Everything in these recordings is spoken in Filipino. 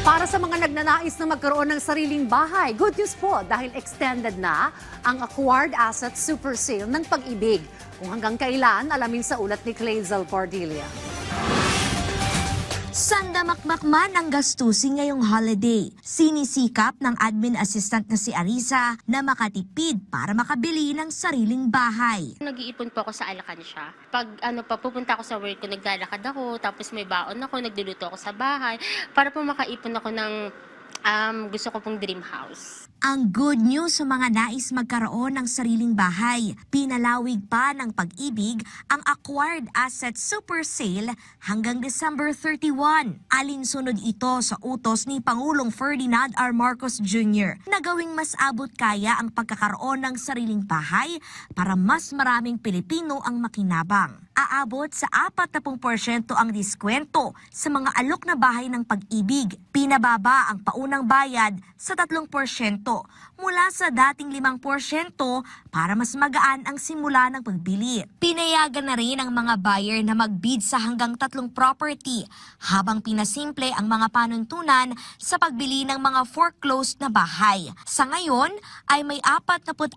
Para sa mga nagnanais na magkaroon ng sariling bahay, good news po dahil extended na ang Acquired Assets Super Sale ng Pag-ibig. Kung hanggang kailan, alamin sa ulat ni Clazel Cordelia. Sandamakmakman ang gastusin ngayong holiday. Sinisikap ng admin assistant na si Arisa na makatipid para makabili ng sariling bahay. Nag-iipon po ako sa Alakansya. Pag pupunta ako sa work ko, naglalakad ako, tapos may baon ako, nagluluto ako sa bahay, para po makaipon ako ng gusto ko pong dream house. Ang good news sa mga nais magkaroon ng sariling bahay, pinalawig pa ng Pag-ibig ang Acquired Assets Super Sale hanggang December 31. Alinsunod ito sa utos ni Pangulong Ferdinand R. Marcos Jr. na gawing mas abot kaya ang pagkakaroon ng sariling bahay para mas maraming Pilipino ang makinabang. Aabot sa 40% ang diskwento sa mga alok na bahay ng Pag-ibig. Pinababa ang paunang bayad sa 3% mula sa dating 5% para mas magaan ang simula ng pagbili. Pinayagan na rin ang mga buyer na mag-bid sa hanggang 3 property habang pinasimple ang mga panuntunan sa pagbili ng mga foreclosed na bahay. Sa ngayon ay may 44,000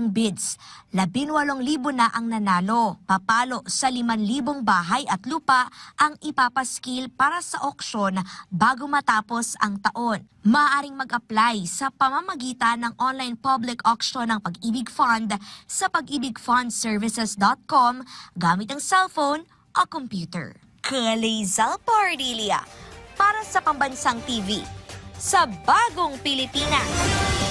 bids. 18,000 na ang nanalo. Papalo sa 5,000 bahay at lupa ang ipapaskil para sa auction bago matapos ang taon. Maaaring mag-apply sa pamamagitan ng online public auction ng Pag-ibig Fund sa pag-ibigfundservices.com gamit ang cellphone o computer. Clazel Cordelia para sa Pambansang TV sa Bagong Pilipinas.